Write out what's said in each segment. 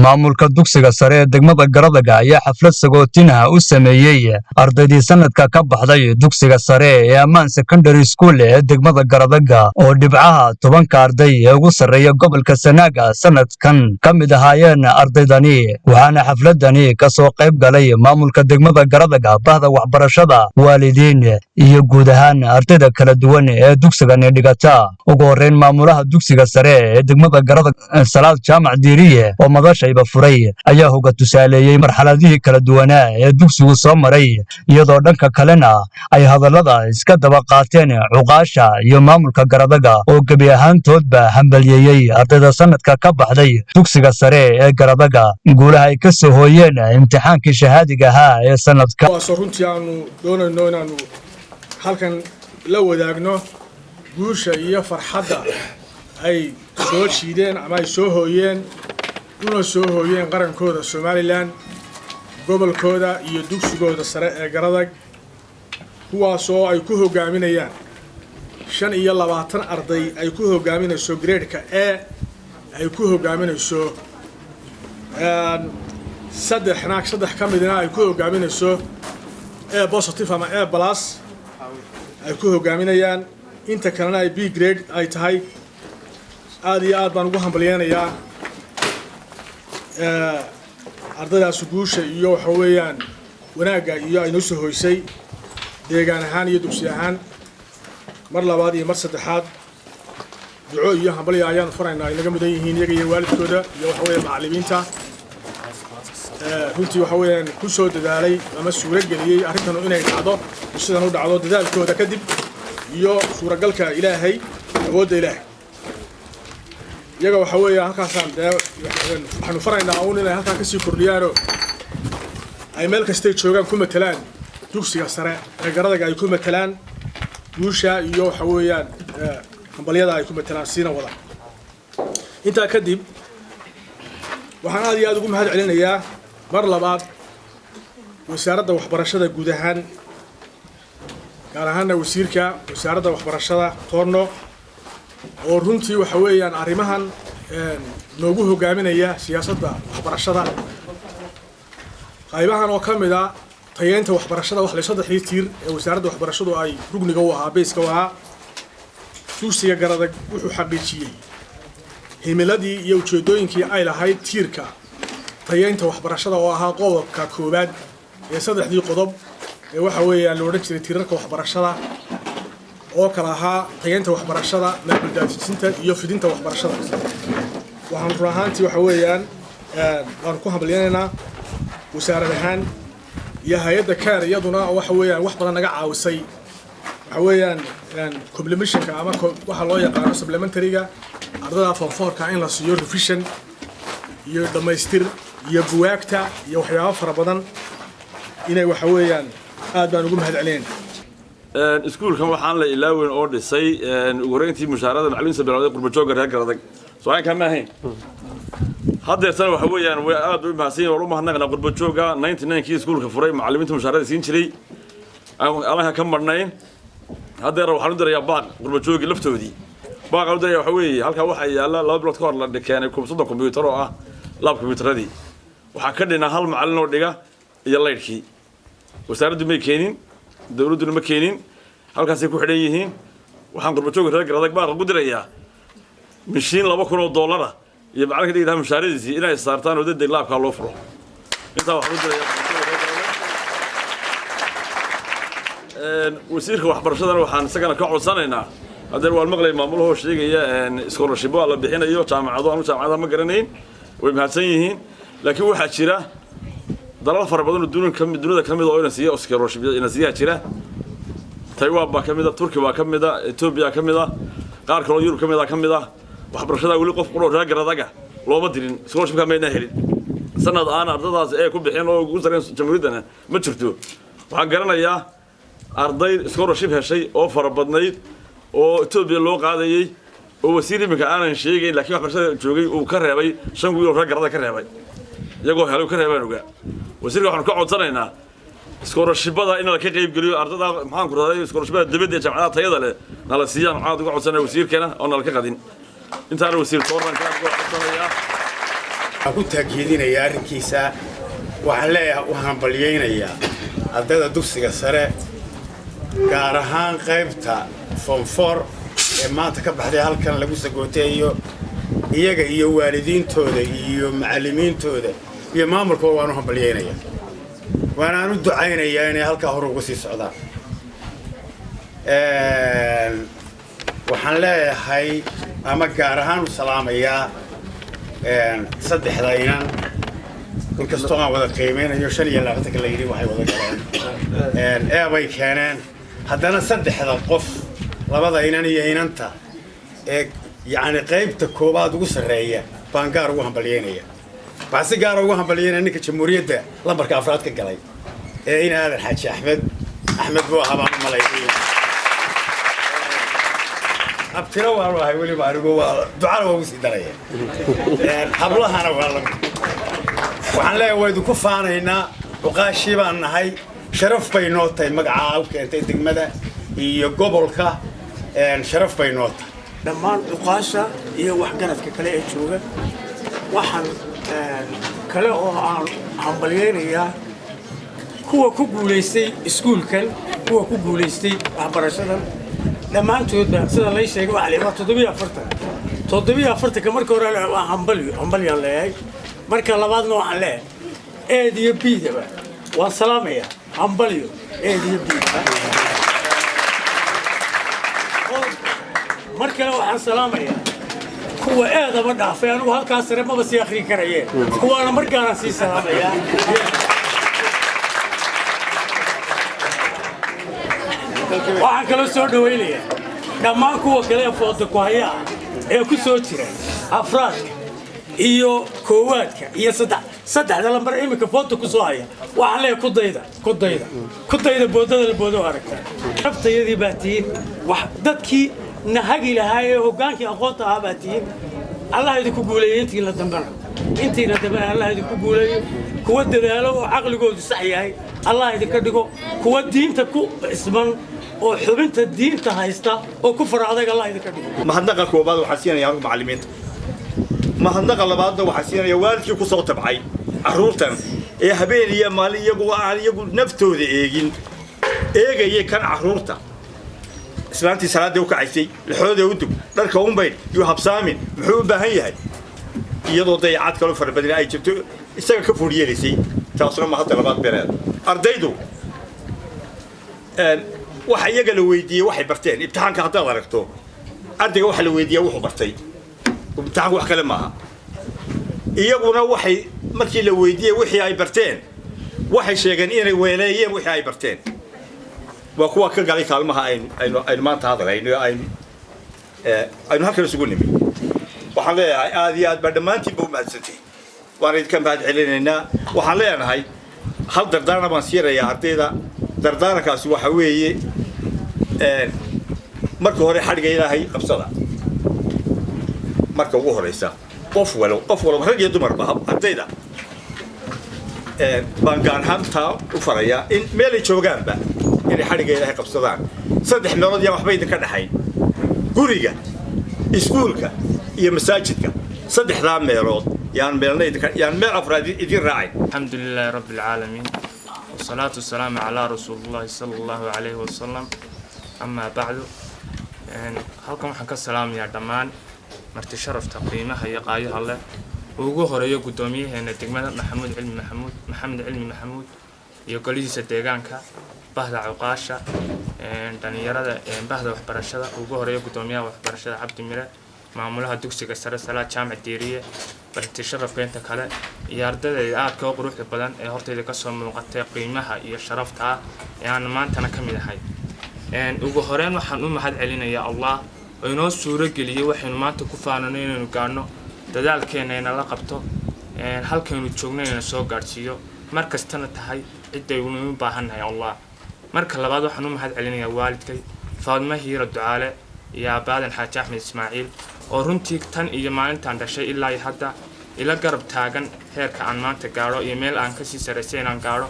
maamulka dugsiga sare ee degmada Garadaga ayaa xaflad sagootina u sameeyay ardaydii sanadka ka baxday dugsiga sare ee Ammaan Secondary School ee degmada Garadaga oo dhibcaha 10 arday ee ugu sareeya gobolka Sanaaga sanadkan kamid ahaayeen ardaydani waxaana xafladani ka soo qayb galay maamulka degmada Garadaga bahda waxbarashada waalidiin iyo guud ahaan ardayda kala duwan ee dugsigan dhigata ugu horeyn maamulaha dugsiga sare ee degmada Garadaga Salaad Jaamac Diiriye oo madashayba furay ayaa hoga tusaaleeyay marxaladihii kala duwanaa ee dugsigu soo maray iyadoo dhanka kalena ay hadalada iska daba qaateen cuqaasha iyo maamulka Garadaga oo gabi ahaantoodba hambalyeeyay ardayda sanadka ka baxday dugsiga sare ee Garadaga guulaha ay ka soo hooyeen imtixaankii shahaadiga ahaa ee sanadka runtii aanu doonayno inaanu halkan la wadaagno guusha iyo farxadda ay soo jiideen ama ay soo hooyeen una soo hooyeen qarankooda Somaliland gobolkooda iyo dugsigooda sare ee Garadag kuwaasoo ay ku hogaaminayaan 25 arday ay ku hogaaminayso grade-ka A ay ku hogaaminayso saddex ka midna ay ku hogaaminayso A positive ama A plus ay ku hogaaminayaan inta kalena ay B grade ay tahay aad iyo aad baan ugu hambalyeeynaya ardaydaas guusha iyo waxa weeyaan wanaaga iyo ay noo soo hoysay deegaan ahaan iyo dugsi ahaan mar labaad iyo mar saddexaad duco iyo hambalyo ayaan furaynaa inaga mudan yihiin iyaga iyo waalidkooda iyo waxa weeyaan macallimiinta runtii waxa weeyaan ku soo dadaalay ama suura geliyay arrintan inay dhacdo sidan u dhacdo dadaalkooda kadib iyo suuragalka Ilaahay awoodda Ilaahay iyaga waxa weeyaan halkaasaan waxaanu faraynaa inay halkaa ka sii kordhiyaan ay meel kasta joogaan ku matalaan dugsiga sare ee Garadaga ay ku matalaan guusha iyo waxa weeyaan hambalyada ay ku matalaan siina wada inta kadib waxaan aad iyo aad ugu mahad celinayaa mar labaad wasaaradda waxbarashada guud ahaan gaar ahaan wasiirka wasaaradda waxbarashada Toorno oo runtii waxa weeyaan arrimahan noogu hogaaminaya siyaasadda waxbarashada qaybahan oo kamid ah tayeenta waxbarashada wax la saddexii tiir ee wasaaradda waxbarashadu ay rugniga u ahaa beeska waa dugsiga Garadag wuxuu xaqiijiyay himiladii iyo ujeedooyinkii ay lahayd tiirka tayeenta waxbarashada oo ahaa qodobka koobaad ee saddexdii qodob ee waxa weeyaan loo oran jiray tiirarka waxbarashada oo kala ahaa tayeenta waxbarashada nabadgelyada iyo fidinta waxbarashada waxaan raahantii waxa weeyaan aan ku hambalyeynaa wasaaradahan iyo hay'adda kaar iyaduna waxa weeyaan wax badan naga caawisay waxa weeyaan complementation-ka ama waxa loo yaqaan supplementary-ga ardayda form-4-ka in la siiyo revision iyo dhamaystir iyo buwaagta iyo waxyaabo fara badan inay waxa weeyaan aad baan ugu mahad celinaynaa iskuulkan waxaan la ilaawin oo dhisay ugu horeyntii mushaarada macallimiinta bilowday qurbajooga reer Garadag soo ka ma ahayn haddeertan waxa weeyaan way aad u mahadsan oo u mahadnaqna qurbajooga 99kii iskuulka furay macallimiinta mushaarada siin jiray aan ka marnayn haddeer waxaan u dirayaa baaq qurbajooga laftoodii baaq u diraya waxa weeye halka waxa yaala laba bilood ka hor la dhigay kubsada kombiyuutar oo ah lab kombiyuutaradii waxa ka dhina hal macallin oo dhiga iyo leydkii wasaaraddu ma keenin dawladdu ma keenin halkaas ay ku xidhan yihiin waxaan qurbajooga reer Garadag baa ugu dirayaa mishiin $2,000 iyo macalinka dhigay mushaaradiisii inay saartaan oo dad laabka loo furo inta wax u dirayaa wasiirka waxbarashada waxaan isagana ka codsanaynaa haddii wal maqlay maamulaha sheegaya scholarship la bixinayo jaamacadaha ma garanayn way mahadsan yihiin laakiin waxa jira dalal fara badan oo dunida kamid oo inay siiyo scholarship inay siiya jira Taiwan baa kamid ah Turkiga baa kamid ah Ethiopia kamid ah qaar kale oo Yurub kamid ah waxbarashada wali qof qoro reer Garadaga looma dirin scholarship-ka ma helin sanad aan ardaydaas ay ku bixin oo ugu sareen jamhuuriyadana ma jirto waxaan garanayaa arday scholarship heshay oo fara badnayd oo Ethiopia loo qaadayay oo wasiir imika aanan sheegayn laakiin waxbarashada joogay uu ka reebay 5 wiil oo reer Garadaga ka reebay iyagoo helo ka reebaan uga wasiirka waxaan ka codsanaynaa scholarship-ada in la ka qayb geliyo ardayda maxaan ku raadayay scholarship-ada dibadda jaamacadaha tayada leh nala siiyaan caad uga codsanay wasiirkeena oo nala ka qadin intaan wasiir Toorno ka codsanayaa aku taageedinayaa arrinkiisa waxaan leeyahay waxaan balyaynayaa ardayda dugsiga sare gaar ahaan qaybta form 4 ee maanta ka baxday halkan lagu sagooteeyo iyaga iyo waalidiintooda iyo macallimiintooda iyo maamulkooda waan u hambalyaynayaa waana u ducaynayaa inay halkaa hore ugu sii socdaan waxaan leeyahay ama gaar ahaan u salaamayaa saddexda inan inkastoo aan wada qiimeynayo 25 la yiri waxay wada galeen bay keeneen haddana saddexda qof labada inan iyo inanta يعني قيبت كوباد وسرية بانكار وهمبليينية بس قار وهمبليينية إنك جمهورية ده لمبرك أفراد كجلاي إيه هذا الحكي أحمد بوها بعض ملايين أبتلوا هاي ولي بعرقوا دعاء ووسي درية حبلها أنا والله وعن لا يود كفانا هنا وقاشي بأن هاي شرف بينوتة مقعة وكنت مدى يقبلك شرف بينوتة dhammaan uqaasha iyo waxgaradka kale ee jooga waxaan kale oo aan hambalyeynaya kuwa ku guuleystay iskuulkan kuwa ku guuleystay waxbarashadan dhammaantoodba sida la sheegay waxa leeyahay 740 markii hore waa hambalyo leeyahay marka labaadna waxaan leeyahay eed iyo biidaba waa salaamaya hambalyo eed iyo biidaba markale waxaan salaamayaa kuwa aadaba dhaafay anigu halkaas sare maba sii akhri karayeen kuwaana markaana sii salaamayaa waxaan kaloo soo dhawaynayaa dhammaan kuwa kale ee fooda ku haya ee ku soo jira afraadka iyo koowaadka iyo saddexda lambar imika fooda ku soo haya waxaan leeyahay kudayda boodada la boodo aragtaa naftayadii baa tihiin wax dadkii نهاجي لهاي وقانك أقوط عباتين الله يدك قولي أنتي لا دمبنا أنتي لا دمبنا الله يدك قولي كود ذاله عقل جود سعياي الله يدك دكو كود دين تكو اسمن وحبنت الدين تهايستا وكفر هذاك الله يدك دكو ما هنقل كوباد وحسين يا معلمين ما هنقل لبعض وحسين يا والد كي كصوت بعي عرورتن يا هبين يا مالي يقول نفتو ذي إيجي كان عرورته إسلامتي سلاد دوك عيسي الحوض يودك درك أمبين يوهب سامين محبوب بهاي يضو ضيعات كلو فرق بدري أي جبتو إستاك كفورية لسي تواصلنا ما حتى لبعض بلاد أرديدو waxay iyaga la weydiiyay waxay barteen imtixaanka hadda aragto ardayga waxa la weydiiyay wuxuu bartay imtixaanku wax kale maaha iyaguna waxay markii la weydiiyay wixii ay barteen waxay sheegeen inay weeleeyeen wixii ay barteen waa kuwa ka galay kaalmaha aynu maanta hadlayno aynu halkan isugu nimi waxaan leeyahay aad iyo aad baa dhammaantiinba u mahadsantihiin waan idinka mahad celinaynaa waxaan leenahay hal dardaarna baan siinayaa ardayda dardaarankaasi waxa weeye marka hore xadhiga ilaahay qabsada marka ugu horeysa qof walba rag iyo dumarba ardayda baan gaar ahaan taa u farayaa in meelay joogaanba inay xadhiga ilaahay qabsadaan saddex meelood yaa waxba idinka dhaxayn guriga iskuulka iyo masaajidka saddexdaa meelood yaan meel afraad idin raacay alxamdulilaahi rabbi alcaalamiin والصلاة والسلام على رسول الله صلى الله عليه وسلم أما بعد halkan waxaan ka salaamayaa dhammaan marti sharafta qiimaha iyo qaayaha leh ugu horeeyo gudoomiyaheena degmada maxamed cilmi maxamuud iyo golihiisa deegaanka bahda cuqaasha dhalinyarada bahda waxbarashada ugu horeeyo gudoomiyaha waxbarashada cabdi mire maamulaha dugsiga sare salaad jaamac diiriye marti sharafka inta kale iyo ardayda aadka u quruxda badan ee hortayda ka soo muuqatay qiimaha iyo sharafta ee aan maantana ka mid ahay ugu horeen waxaan u mahad celinayaa Allah oo inoo suuro geliyay waxaynu maanta ku faanano inaynu gaarno dadaalkeena la qabto halkaynu joogno inaynu soo gaarsiiyo markastana tahay cidaynu u baahannahay Allah marka labaad waxaan u mahad celinayaa waalidkay Faadma Hiira Ducaale iyo Abaadan Xaaji Axmed Ismaaciil oo runtii tan iyo maalintan dhashay ilaa hadda ila garab taagan heerka aan maanta gaaro iyo meel aan ka sii sareysay inaan gaaro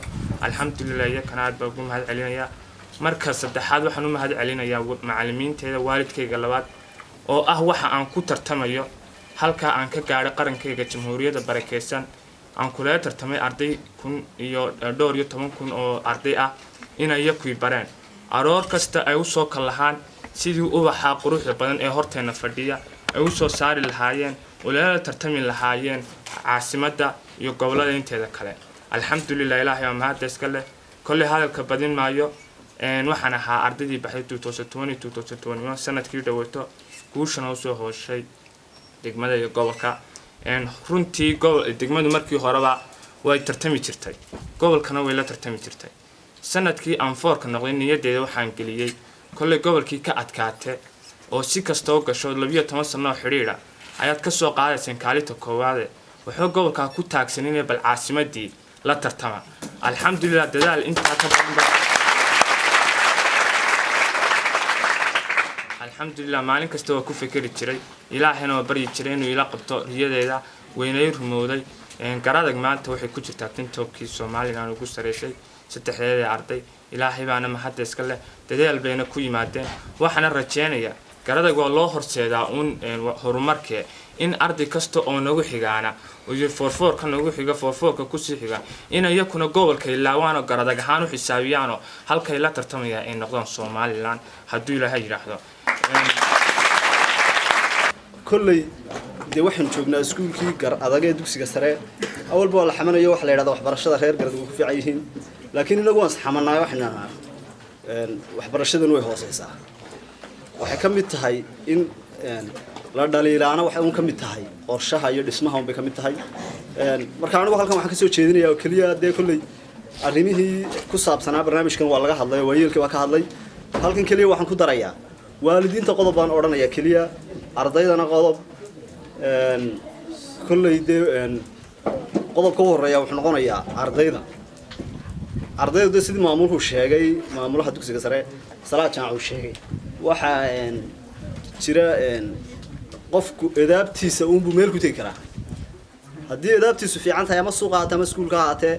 alxamdulillah iyakana aad baan ugu mahad celinayaa marka saddexaad waxaan u mahad celinayaa macallimiinteeda waalidkayga labaad oo ah waxa aan ku tartamayo halkaa aan ka gaadhay qarankayga jamhuuriyadda barakeysan aan kula tartamay arday 10,000 oo arday ah inay iyakuy bareen aroor kasta ay u soo kalahaan sidii ubaxa quruxda badan ee horteena fadhiya ay u soo saari lahaayeen walaala tartami lahaayeen caasimadda iyo gobolada inteeda kale alxamdulillaah ilaahay waa mahad iska leh kulli hadalka badin maayo waxaan ahaa ardaydii baxay 2020 sanadkii dhawato guushana u soo hooshay degmada iyo gobolka runtii degmadu markii horeba way tartami jirtay gobolkana way la tartami jirtay sanadkii aan foorka noqday niyadeeda waxaan geliyay kulli gobolkii ka adkaatay oo si kasta oo gasho 12 sano xiriira ayaad ka soo qaadayseen kaalita koowaad wuxuu gobolka ku taagsan inay bal caasimadii la tartama alxamdulillaah dadaal inta ka badan alxamdulillaah maalin kasta waa ku fikiri jiray ilaahayna waa bari jiray inuu ila qabto riyadeeda weynay rumowday garadag maanta waxay ku jirtaa tintoobkii Soomaaliland ugu sareysay saddexdeeda arday ilaahay baana mahad iska leh dadaal bayna ku yimaadeen waxana rajeenaya garadag waa loo horseedaa horumarka in arday kasta oo nagu xigaana oo forforka nagu xiga forforka ku sii xiga in ayakuna gobolka ilaawaan garadag ahaan u xisaabiyaan halka ay la tartamayaan in noqdaan Soomaaliland haduu ilaahay yiraahdo كلي دي waxaan joognaa iskuulkii gar adag ee dugsiga sare awalba waa la xamanayo wax la yiraahdo waxbarashada reer garad ugu fiican yihiin laakiin inagu waan xamanayo waxbarashadan way hooseysaa waxay ka mid tahay in la dhaliilaana waxa uu ka mid tahay qorshaha iyo dhismaha uu ka mid tahay marka anigu halkan waxaan ka soo jeedinayaa kaliya dee kulli arrimihii ku saabsanaa barnaamijkan waa laga hadlay waayeelkii waa ka hadlay halkan kaliya waxaan ku darayaa waalidiinta qodob baan oranaya kaliya ardaydana qodob kulli dee qodob ka horeeya wuxuu noqonayaa ardayda sidii maamulku sheegay maamulaha dugsiga sare salaad jaan uu sheegay waxa jira qofku edaabtiisa uu meel ku tagi karaa haddii edaabtiisu fiican tahay ama suuqa ama iskuulka ahaatee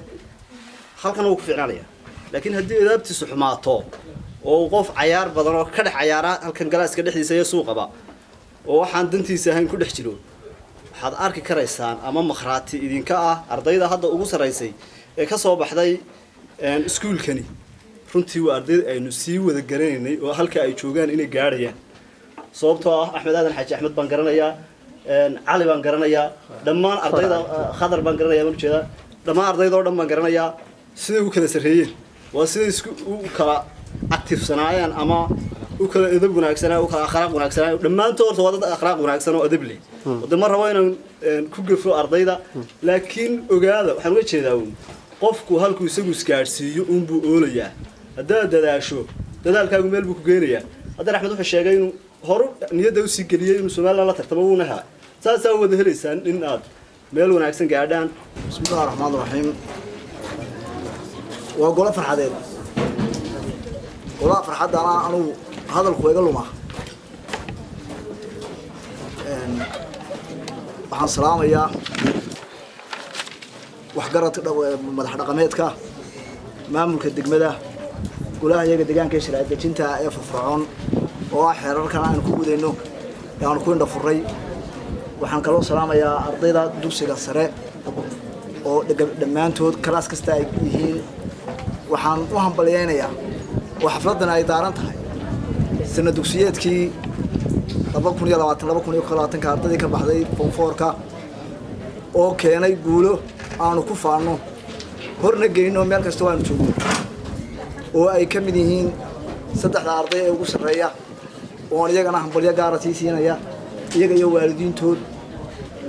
halkan uu ku fiicnaanaya laakiin haddii edaabtiisu xumaato oo qof cayaar badan oo ka dhex cayaara halkan galaaska dhexdiisa iyo suuqaba oo waxaan dantiisa ahayn ku dhex jiro waxaad arki karaysaan ama makhraati idinka ah ardayda hadda ugu sareysay ee ka soo baxday iskuulkani runtii waa arday aynu sii wada garanaynay oo halka ay joogaan inay gaarayaan sababtoo ah Axmed Aadan Xaaji Axmed baan garanayaa cali baan garanayaa dhammaan ardayda khadar baan garanayaa ma jeeda dhammaan ardayda oo dhan baan garanayaa sidoo kale sareeyeen waa sidoo isku kala active sanaayaan ama u kala edeb wanaagsan oo kala akhlaaq wanaagsan dhammaantood waa dad akhlaaq wanaagsan oo edeb leh wada mar rabo inaan ku gafo ardayda laakiin ogaada waxaan uga jeedaa qofku halku isagu iskaarsiyo buu oolayaa hadaa dadaasho dadaalkaagu meel buu ku geenayaa haddana Axmed wuxuu sheegay inuu hor niyada u sii galiyay inuu Soomaaliland la tartamo uu nahaa saas oo wada helaysaan in aad meel wanaagsan gaadhaan bismillaahir rahmaanir rahiim waa gola farxadeed gola farxadana anu hadalku iga luma waxaan salaamayaa waxgaradka madax dhaqameedka maamulka degmada golaha iyaga deegaanka shiraac dejinta ee furfurcoon oo xeerarkan aan ku gudayno aan ku indha furay waxaan kaloo salaamayaa ardayda dugsiga sare oo dhammaantood class kasta ay yihiin waxaan u hambalyeeynaa oo xafladan ay daaran tahay sanad dugsiyeedkii 2020 ardayda ka baxday form 4ka oo keenay guulo aanu ku faano horna geeyno meel kasta waan joogno oo ay ka mid yihiin saddexda arday ee ugu sareeya oo iyagana hambalyo gaar ah siinaya iyaga iyo waalidiintood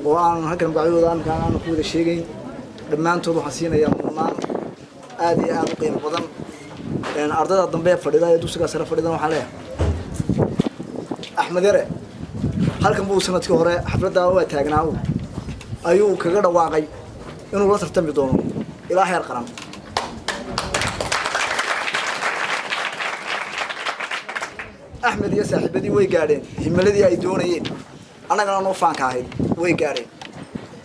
oo aan halkan magacooda aan ku wada sheegayn dhammaantood waxaan siinayaa mudnaan aad iyo aad u qiimo badan ardayda dambe fadhida ee dugsiga sare fadhida waxaan leeyahay Axmed Yare halkan buu sanadkii hore xafladda waa taagnaa ayuu kaga dhawaaqay inuu la tartami doono ilaa heer qaran Axmed iyo saaxiibadii way gaadheen himiladii ay doonayeen annagana noo faanka ahayd way gaadheen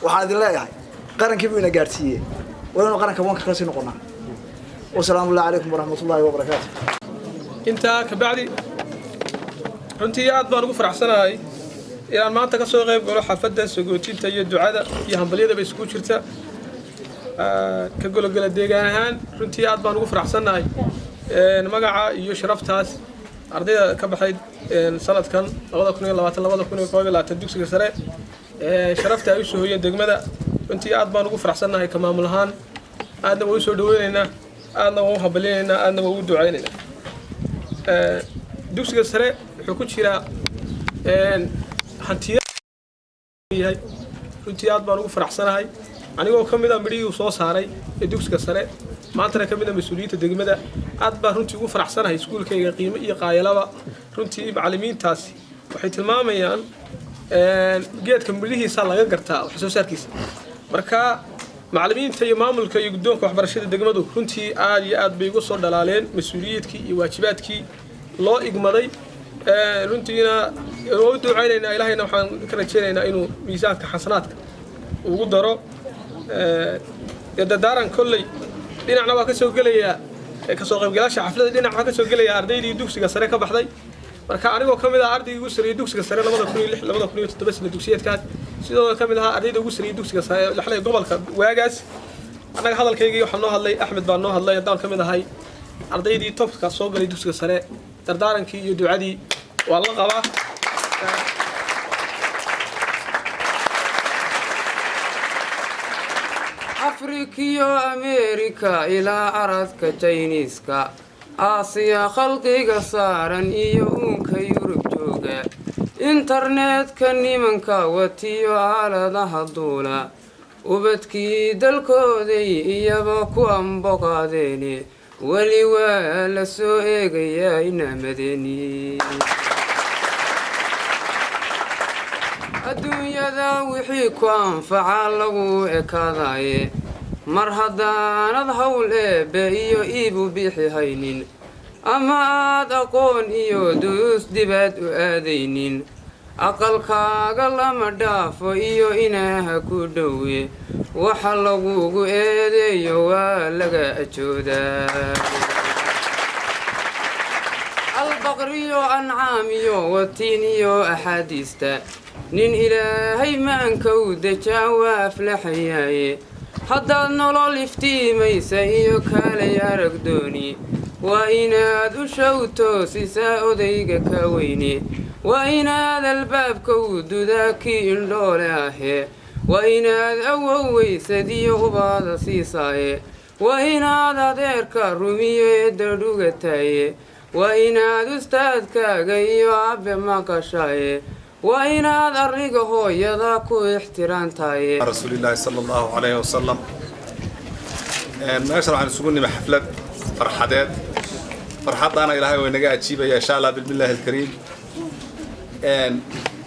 waxaan idin leeyahay qarankii buu ina gaarsiiyay waynu qaranka wanka ka sii noqonaa والسلام عليكم ورحمة الله وبركاته. أنت كبعدي runtii aad baan ugu faraxsanahay inaan maanta ka soo qayb galo xafladda sagootinta iyo ducada iyo hambalyadaba isku jirta ka gologala deegaan ahaan runtii aad baan ugu faraxsannahay magaca iyo sharaftaas ardayda ka baxay sanadkan 2020 dugsiga sare sharafta ay u soo hoyeen degmada runtii aad baan ugu faraxsannahay ka maamul ahaan aadna way soo dhaweynaynaa aadna waan u hambalyeynaa aadna waan u ducaynaynaa dugsiga sare wuxuu ku jiraa hantiya yahay runtii aad baan ugu faraxsanahay anigoo ka mid ah midhigii soo saaray ee dugsiga sare maantana ka mid ah mas'uuliyadda degmada aad baan runtii ugu faraxsanahay iskuulkayga qiimo iyo qaayalaba runtii macallimiintaasi waxay tilmaamayaan geedka midhihiisa laga gartaa wax soo saarkiisa marka macallimiinta iyo maamulka iyo guddoonka waxbarashada degmadu runtii aad iyo aad bay uga soo dhalaaleen mas'uuliyadkii iyo waajibaadkii loo igmaday runtiina oo u ducaynaynaa ilaahayna waxaan ka rajaynaynaa inuu miisaanka xasanaadka ugu daro dadaaran kolley dhinacna waa ka soo gelayaa ka soo qaybgalaasha xafladda dhinac waa ka soo gelayaa ardaydii dugsiga sare ka baxday marka anigoo ka mid ah ardaygii ugu sareeyay dugsiga sare 2006-2007 sano dugsiyeedkaas sidoo ka mid ah ardayda ugu sareeyay dugsiga sare laxlay gobolka waagaas anaga hadalkaygii waxaan noo hadlay Axmed baan noo hadlay hadaan ka mid ahay ardaydii topka soo galay dugsiga sare dardaarankii iyo ducadii waa la qabaa afrikiyo Amerika ilaa aradka Chinese-ka Aasiya khalqiga saaran iyo uunka Yurub jooga internetka nimanka watiyo aaladaha duula ubadkii dalkooday iyaba ku amboqaadeeni wali waa la soo eegayaa inaamadeni adduunyada wixii ku anfaca lagu ekaadaye mar haddaanad hawl eebbe iyo iibu bixi haynin ama aad aqoon iyo duus dibad u aadaynin aqalkaaga lama dhaafo iyo inaaha ku dhowe waxa lagugu eedeeyo waa laga ajoodaa albaqriyo ancaamiyo watiiniyo axaadiista nin ilaahay maanka u dejaa waa aflaxayaaye haddaad nolol iftiimaysa iyo kaalay arag dooni waa inaad u shawto sisaa odayga ka weyne waa inaad albaabka u dudaa kii indhoole ahee waa inaad awoweysadiyo ubaada siisaaye waa inaad adeerka rumiyo eedda dhugataaye waa inaad ustaadkaaga iyo abbe maqashaaye waa inaad arriga hooyada ku ixtiraantaye rasuulillaahi sallallahu alayhi wasallam meeshan waxaan isugu nimi xaflad farxadeed farxadana ilaahay way naga ajiibaya insha Allah bismillaahil alkariim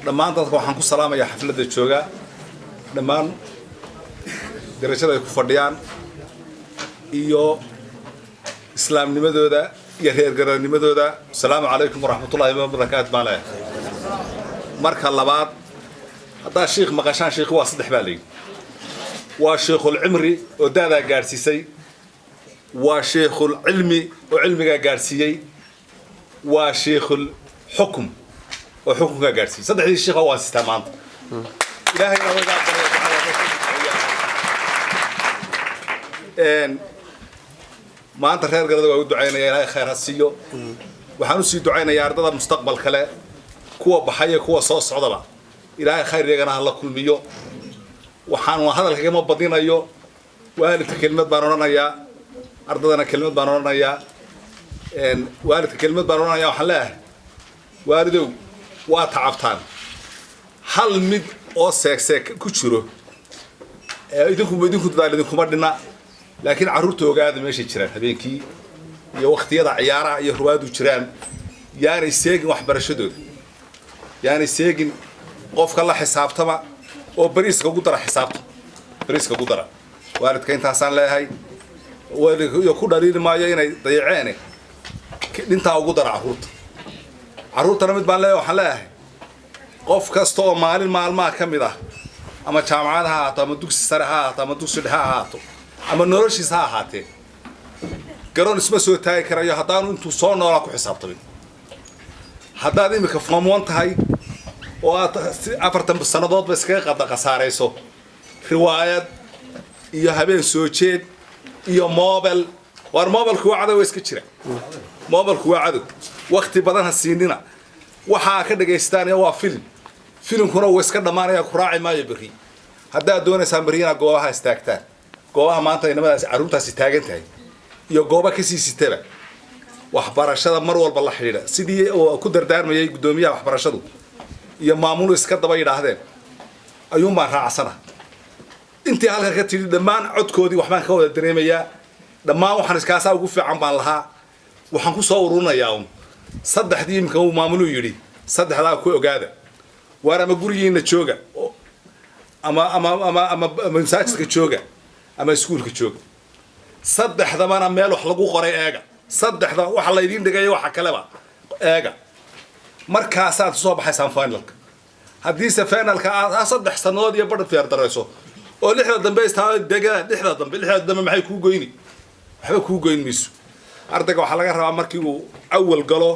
dhammaan dadka waxaan ku salaamayaa xafladda jooga dhammaan darajada ay ku fadhiyaan iyo islaamnimadooda iyo reer garanimadooda assalaamu calaykum waraxmatullaahi wabarakaatuh baan leeyahay marka labaad haddaa sheekh maqashaan sheekhu waa saddex baa leeyahay waa sheekhul cimri oo daadaa gaadhsiisay waa sheekhul cilmi oo cilmigaa gaadhsiiyey waa sheekhul xukum oo xukunkaa gaadhsiiyey saddexdii sheekha waa sitaa maanta ilaahayna wagaa maanta reer galada waa u ducaynaya ilaahay khayr ha siiyo waxaan u sii ducaynayaa ardada mustaqbal kale kuwa baxaya kuwa soo socdaba ilaahay khayr iyagana ha la kulmiyo waxaan hadalkagama badinayo waalidka kelmad baan odhanayaa ardadana kelmad baan odhanayaa waalidka kelmad baan odhanayaa waxaan leeyahay waalidow waa tacabtaan hal mid oo seegseeg ku jiro idinku dadaal idinkuma dhinna laakiin carruurta ogaada meeshay jiraan habeenkii iyo waqtiyada ciyaaraha iyo ruwaadu jiraan yaanay seegin waxbarashadooda yaanay seegin qofka la xisaabtama oo bariiska ugu dara xisaabta bariiska ugu dara waalidka intaasaan leeyahay waalidka ku dhaliili maayo inay dayaceene dhintaa ugu dara carruurtana mid baan leeyahay waxaan leeyahay qof kasta oo maalin maalmaha ka mid ah ama jaamacad ha ahaato ama dugsi sare ha ahaato ama dugsi dhexe ha ahaato ama noloshiisa ha ahaatee garoon isma soo taagi karayo haddaanu intuu soo noolaa ku xisaabtamin haddaad imika form 1 tahay oo aad 40 sanadoodba iskaga qada qasaarayso riwaayad iyo habeen soo jeed iyo mobile war mobilku waa cadow iska jira mobilku waa cadow waqti badan ha siinina waxa ka dhageystaan waa filimkuna uu iska dhamaanaya ku raaci maayo bari haddaad doonaysaan bariina goobaha istaagtaan goobaha maanta inamadaas caruurtaasi taagan tahay iyo gooba ka sii sitaba waxbarashada mar walba la xiriira sidii oo ku dardaarmayay gudoomiyaha waxbarashadu iyo maamul iska daba yiraahdeen ayuu ma raacsana intii halka ka tiri dhamaan codkoodii waxbaan ka wada dareemayaa dhamaan waxaan iskaasa ugu fiican baan lahaa waxaan ku soo ururinayaa saddexdii imka uu maamulu yiri saddexdaa ku ogaada war ama gurigiina jooga ama masaajidka jooga ama iskuulka jooga saddexdabana meel wax lagu qoray eega saddexda waxa la idin dhigay waxa kaleba eega markaas aad soo baxaysaan finalka haddii se finalka aad saddex sanadood iyo badh fiir darayso oo lixda dambe istaa degaa lixda dambe maxay ku goyni waxba ku goyn mayso ardayga waxa laga rabaa markii uu awal galo